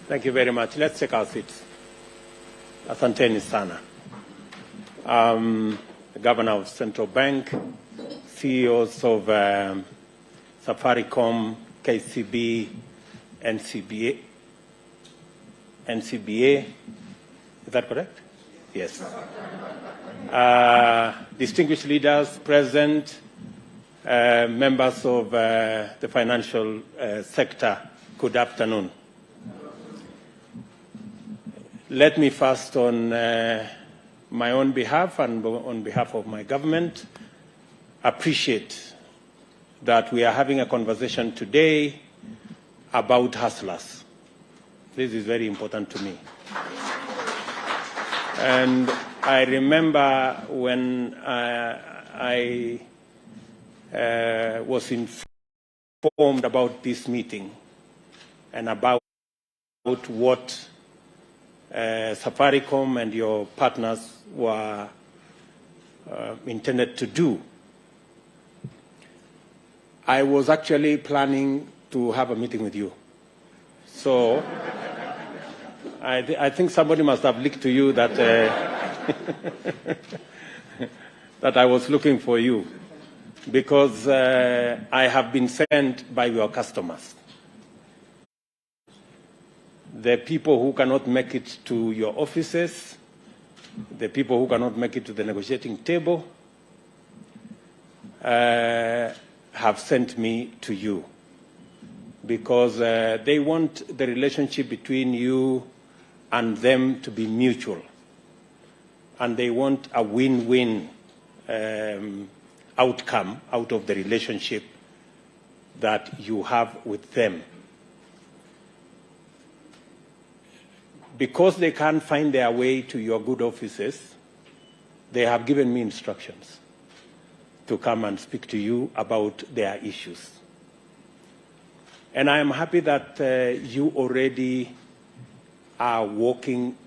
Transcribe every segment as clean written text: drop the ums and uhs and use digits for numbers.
Thank you very much. Let's take our seats. Asanteni sana. The Governor of Central Bank, CEOs of Safaricom, KCB, NCBA. Is that correct? Yes. Distinguished leaders present, members of the financial sector, good afternoon. Let me first, on my own behalf and on behalf of my government, appreciate that we are having a conversation today about hustlers. This is very important to me. And I remember when I was informed about this meeting and about what Safaricom and your partners were intended to do. I was actually planning to have a meeting with you. So I think somebody must have leaked to you that, that I was looking for you, because I have been sent by your customers. The people who cannot make it to your offices, the people who cannot make it to the negotiating table, have sent me to you, because they want the relationship between you and them to be mutual, and they want a win-win outcome out of the relationship that you have with them. Because they can't find their way to your good offices, they have given me instructions to come and speak to you about their issues. And I am happy that you already are walking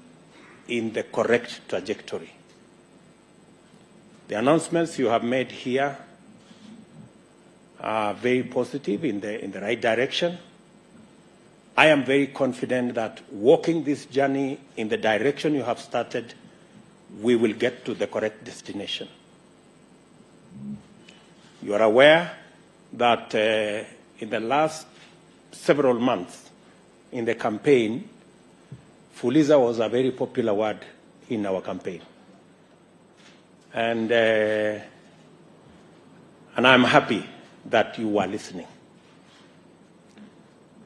in the correct trajectory. The announcements you have made here are very positive, in the right direction. I am very confident that walking this journey in the direction you have started, we will get to the correct destination. You are aware that in the last several months in the campaign, Fuliza was a very popular word in our campaign. And I'm happy that you are listening.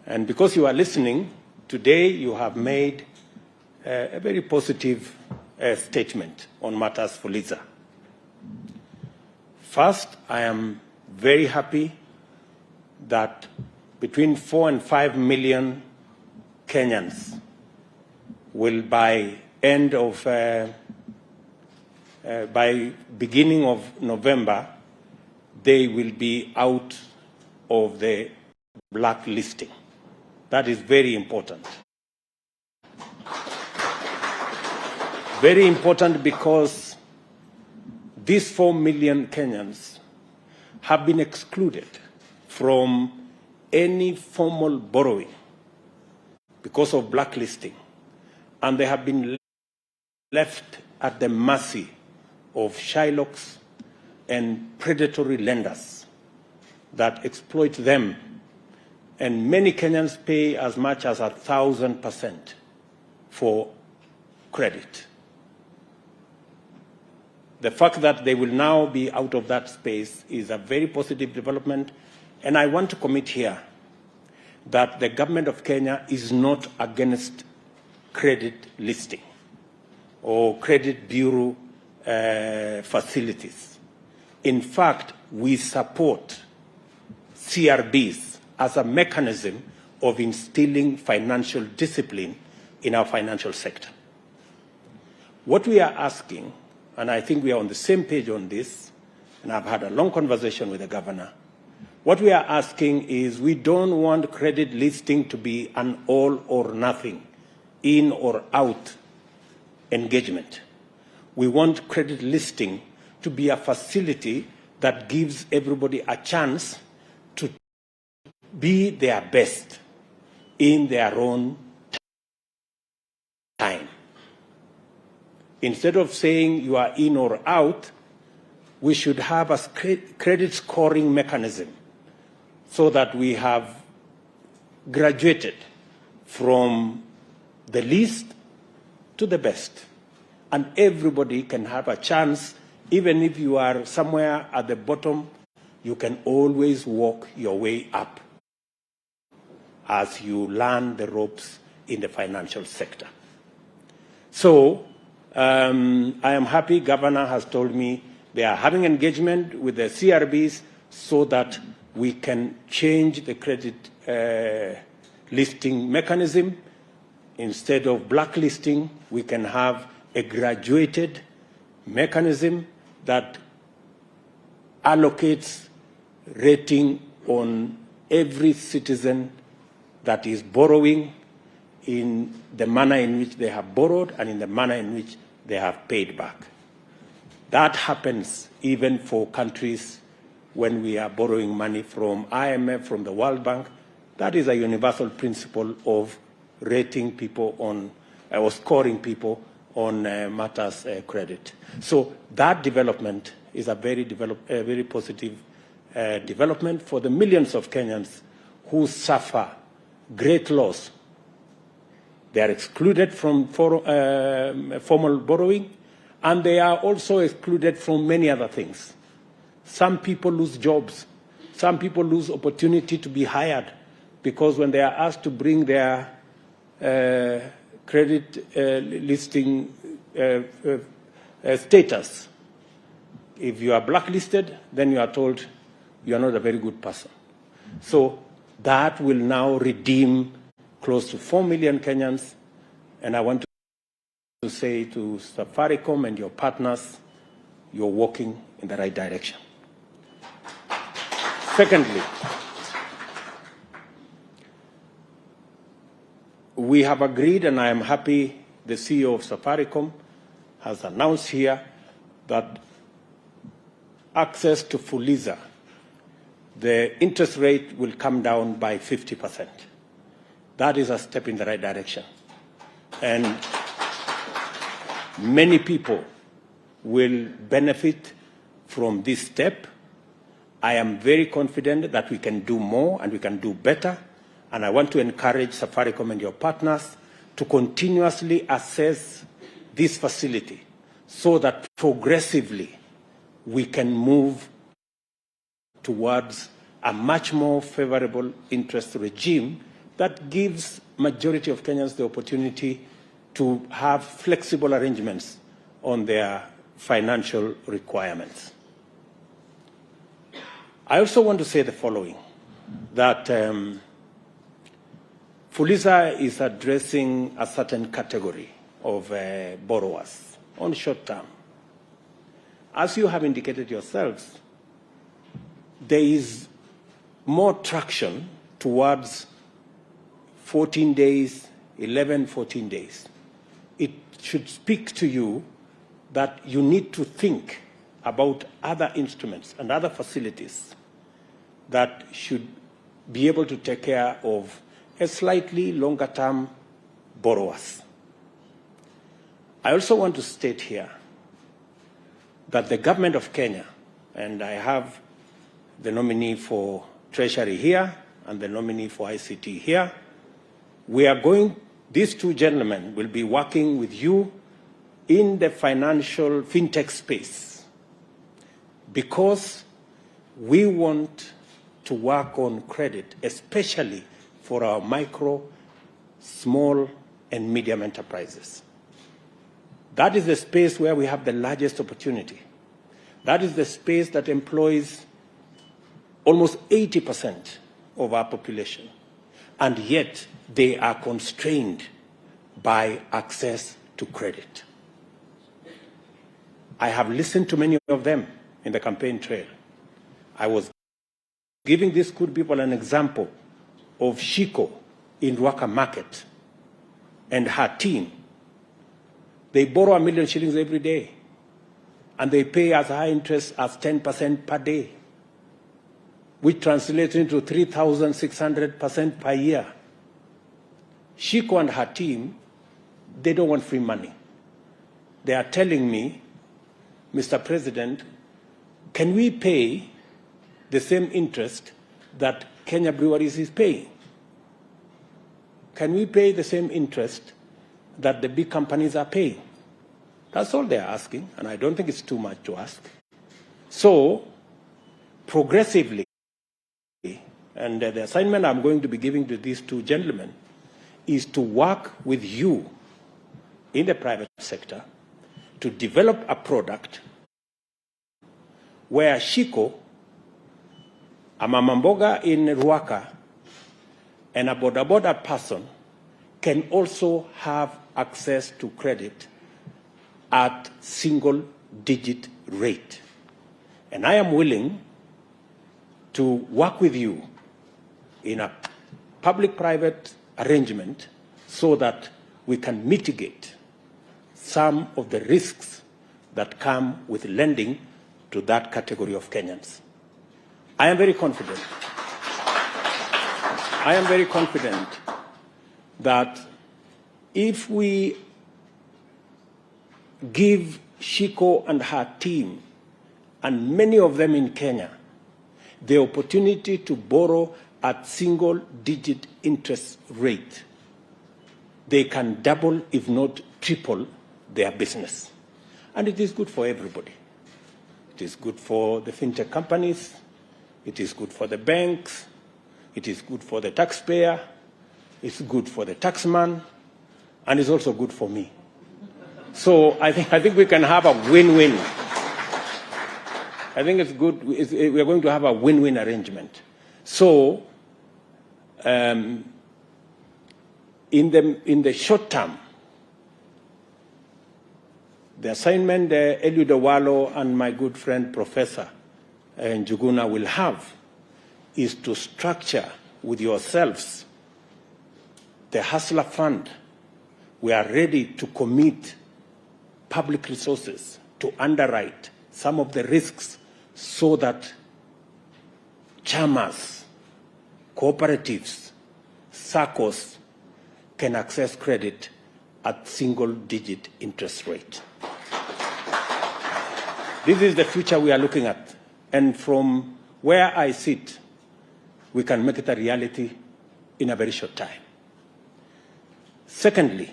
And because you are listening, today you have made a very positive statement on matters Fuliza. First, I am very happy that between 4 and 5 million Kenyans will, by beginning of November, they will be out of the blacklisting. That is very important. Very important because these 4 million Kenyans have been excluded from any formal borrowing because of blacklisting, and they have been left at the mercy of shylocks and predatory lenders that exploit them. And many Kenyans pay as much as 1,000% for credit. The fact that they will now be out of that space is a very positive development, and I want to commit here that the government of Kenya is not against credit listing or credit bureau facilities. In fact, we support CRBs as a mechanism of instilling financial discipline in our financial sector. What we are asking, and I think we are on the same page on this, and I've had a long conversation with the governor, what we are asking is we don't want credit listing to be an all or nothing, in or out engagement. We want credit listing to be a facility that gives everybody a chance to be their best in their own Instead of saying you are in or out, we should have a credit scoring mechanism so that we have graduated from the least to the best. And everybody can have a chance. Even if you are somewhere at the bottom, you can always walk your way up as you learn the ropes in the financial sector. So I am happy Governor has told me they are having engagement with the CRBs so that we can change the credit listing mechanism. Instead of blacklisting, we can have a graduated mechanism that allocates rating on every citizen that is borrowing in the manner in which they have borrowed and in the manner in which they have paid back. That happens even for countries when we are borrowing money from IMF, from the World Bank. That is a universal principle of rating people on, or scoring people on matters credit. So that development is a very positive development for the millions of Kenyans who suffer great loss. They are excluded from formal borrowing, and they are also excluded from many other things. Some people lose jobs. Some people lose opportunity to be hired because when they are asked to bring their credit listing status, if you are blacklisted, then you are told you are not a very good person. So that will now redeem close to 4 million Kenyans, and I want to say to Safaricom and your partners, you're walking in the right direction. Secondly, we have agreed, and I am happy the CEO of Safaricom has announced here that access to Fuliza, the interest rate will come down by 50%. That is a step in the right direction. And many people will benefit from this step. I am very confident that we can do more and we can do better. And I want to encourage Safaricom and your partners to continuously assess this facility so that progressively we can move towards a much more favorable interest regime that gives majority of Kenyans the opportunity to have flexible arrangements on their financial requirements. I also want to say the following, that Fuliza is addressing a certain category of borrowers on short term. As you have indicated yourselves, there is more traction towards 14 days, 11, 14 days. It should speak to you that you need to think about other instruments and other facilities that should be able to take care of a slightly longer term borrowers. I also want to state here that the government of Kenya, and I have the nominee for Treasury here and the nominee for ICT here, these two gentlemen will be working with you in the financial fintech space because we want to work on credit, especially for our micro, small, and medium enterprises. That is the space where we have the largest opportunity. That is the space that employs almost 80% of our population. And yet, they are constrained by access to credit. I have listened to many of them in the campaign trail. I was giving these good people an example of Shiko in Ruaka Market and her team. They borrow 1 million shillings every day, and they pay as high interest as 10% per day, which translates into 3,600% per year. Shiko and her team, they don't want free money. they are telling me, Mr. President, can we pay the same interest that Kenya Breweries is paying? Can we pay the same interest that the big companies are paying? That's all they're asking, and I don't think it's too much to ask. So, progressively, and the assignment I'm going to be giving to these two gentlemen is to work with you in the private sector to develop a product where Shiko, a mama mboga in Ruaka, and a boda person can also have access to credit at single-digit rate. And I am willing to work with you in a public-private arrangement so that we can mitigate some of the risks that come with lending to that category of Kenyans. I am very confident. I am very confident that if we give Shiko and her team, and many of them in Kenya, the opportunity to borrow at single-digit interest rate, they can double, if not triple, their business. And it is good for everybody. It is good for the fintech companies. It is good for the banks. It is good for the taxpayer. It's good for the taxman. And it's also good for me. So I think we can have a win-win. I think it's good. We are going to have a win-win arrangement. So in the short term, the assignment Eliud Owalo and my good friend Professor Njuguna will have is to structure with yourselves the Hustler Fund. We are ready to commit public resources to underwrite some of the risks so that chamas, cooperatives, SACCOs can access credit at single-digit interest rate. This is the future we are looking at. And from where I sit, we can make it a reality in a very short time. Secondly,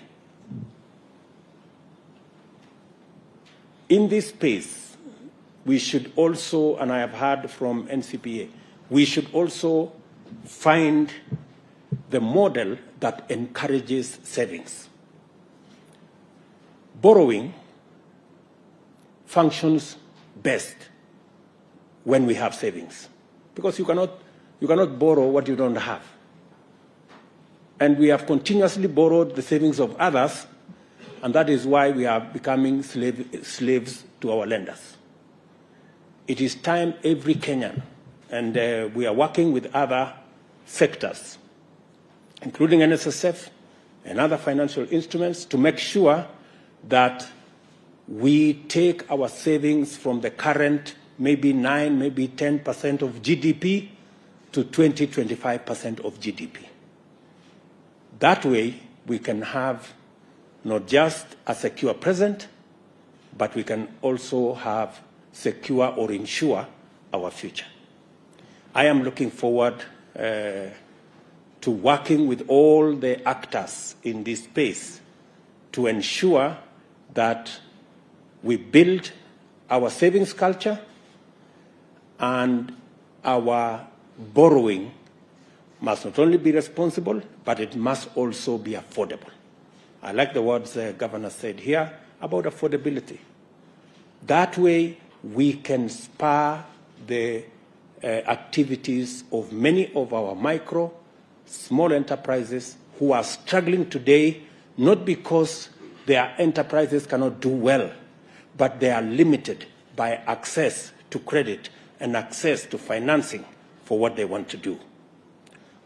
in this space, we should also, and I have heard from NCPA, we should also find the model that encourages savings. Borrowing functions best when we have savings, because you cannot borrow what you don't have. And we have continuously borrowed the savings of others, and that is why we are becoming slaves to our lenders. It is time every Kenyan, and we are working with other sectors, including NSSF and other financial instruments, to make sure that we take our savings from the current maybe 9, maybe 10% of GDP to 20, 25% of GDP. That way, we can have not just a secure present, but we can also have secure or ensure our future. I am looking forward to working with all the actors in this space to ensure that we build our savings culture and our borrowing must not only be responsible, but it must also be affordable. I like the words the governor said here about affordability. That way, we can spur the activities of many of our micro, small enterprises who are struggling today, not because their enterprises cannot do well, but they are limited by access to credit and access to financing for what they want to do.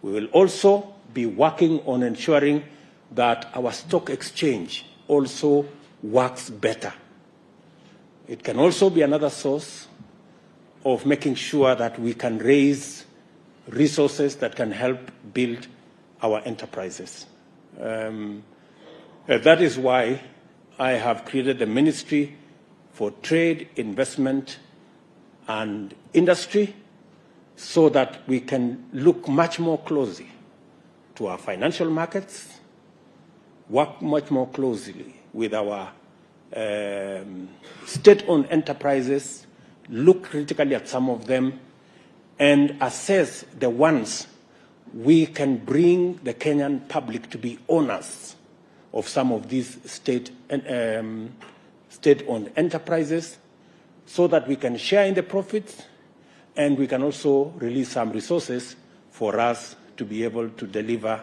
We will also be working on ensuring that our stock exchange also works better. It can also be another source of making sure that we can raise resources that can help build our enterprises. That is why I have created the Ministry for Trade, Investment and Industry so that we can look much more closely to our financial markets, work much more closely with our state-owned enterprises, look critically at some of them, and assess the ones we can bring the Kenyan public to be owners of some of these state-owned enterprises so that we can share in the profits and we can also release some resources for us to be able to deliver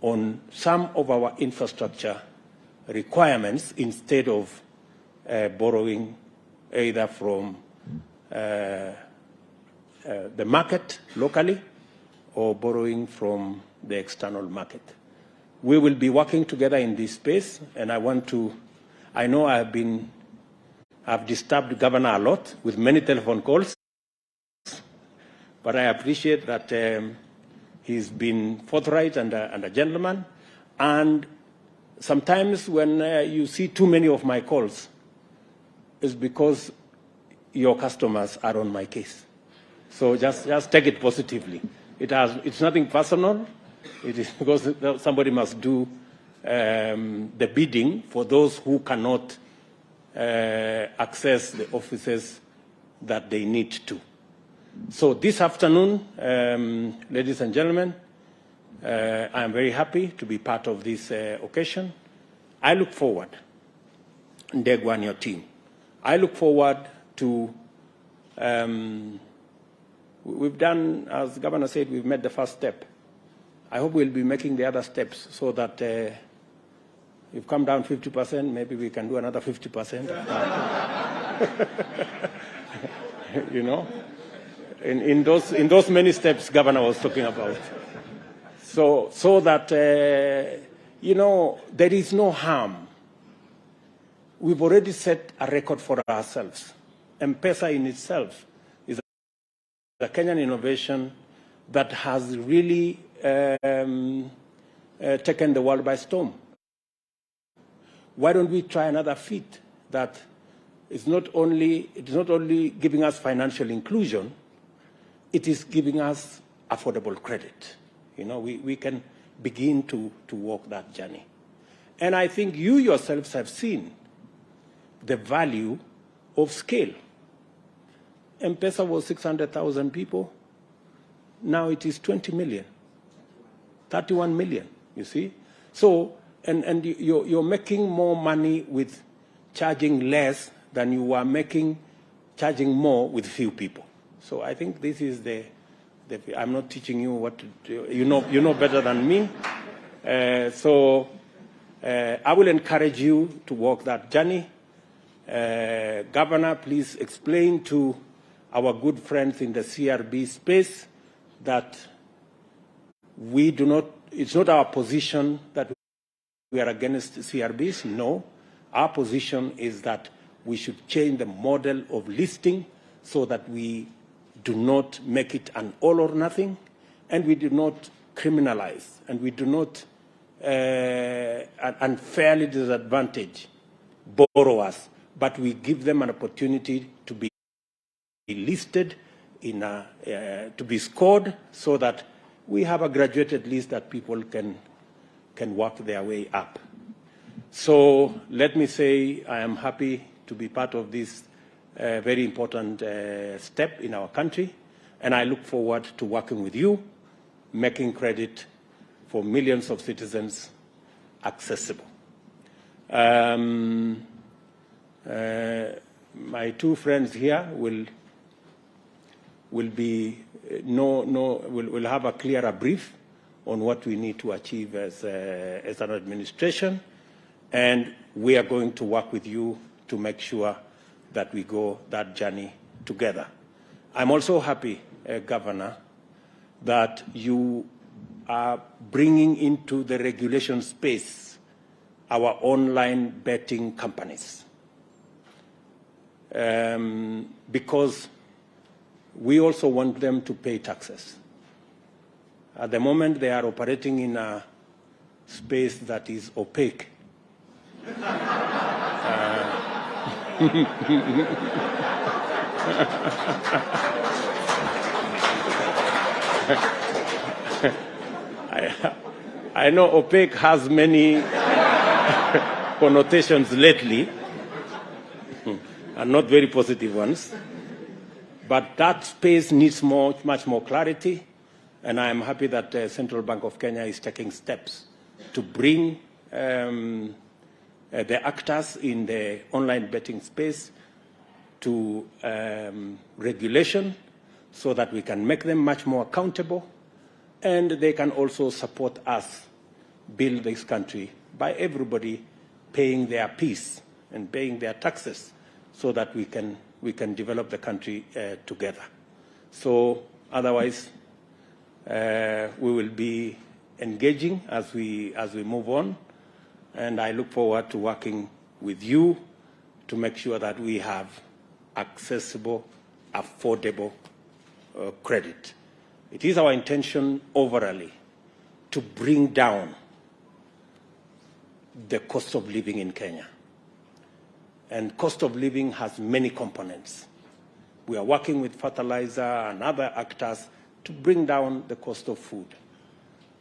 on some of our infrastructure requirements instead of borrowing either from the market locally or borrowing from the external market. We will be working together in this space, and I know I've disturbed Governor a lot with many telephone calls, but I appreciate that he's been forthright and a gentleman. And sometimes when you see too many of my calls, it's because your customers are on my case. So just take it positively. It's nothing personal. It is because somebody must do the bidding for those who cannot access the offices that they need to. So this afternoon, ladies and gentlemen, I am very happy to be part of this occasion. I look forward, Ndegwa and your team, I look forward to, we've done, as the Governor said, we've made the first step. I hope we'll be making the other steps so that we've come down 50%, maybe we can do another 50%. You know, in those many steps Governor was talking about. So that, you know, there is no harm. We've already set a record for ourselves. M-Pesa in itself is a Kenyan innovation that has really taken the world by storm. Why don't we try another feat that it's not only giving us financial inclusion, it is giving us affordable credit. You know, we can begin to walk that journey. And I think you yourselves have seen the value of scale. M-Pesa was 600,000 people. Now it is 20 million, 31 million, you see? So, and you're making more money with charging less than you are charging more with few people. So I think this is I'm not teaching you what to do. You know better than me. So I will encourage you to walk that journey. Governor, please explain to our good friends in the CRB space that it's not our position that we are against CRBs. No, our position is that we should change the model of listing so that we do not make it an all or nothing, and we do not criminalize, and we do not unfairly disadvantage borrowers, but we give them an opportunity to be listed, to be scored, so that we have a graduated list that people can work their way up. So let me say I am happy to be part of this very important step in our country, and I look forward to working with you, making credit for millions of citizens accessible. My two friends here will have a clearer brief on what we need to achieve as an administration, and we are going to work with you to make sure that we go that journey together. I'm also happy, Governor, that you are bringing into the regulation space our online betting companies. Because we also want them to pay taxes. At the moment, they are operating in a space that is opaque. I know opaque has many connotations lately, and not very positive ones. But that space needs much more clarity, and I am happy that the Central Bank of Kenya is taking steps to bring the actors in the online betting space to regulation so that we can make them much more accountable, and they can also support us build this country by everybody paying their piece and paying their taxes so that we can develop the country together. So otherwise, we will be engaging as we move on, and I look forward to working with you to make sure that we have accessible, affordable credit. It is our intention overall to bring down the cost of living in Kenya. And cost of living has many components. We are working with fertilizer and other actors to bring down the cost of food.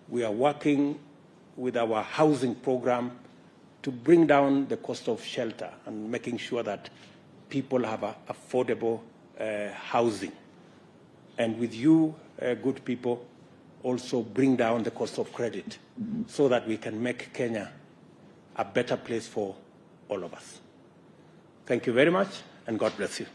We are working with our housing program to bring down the cost of shelter and making sure that people have affordable housing. And with you, good people, also bring down the cost of credit so that we can make Kenya a better place for all of us. Thank you very much, and God bless you.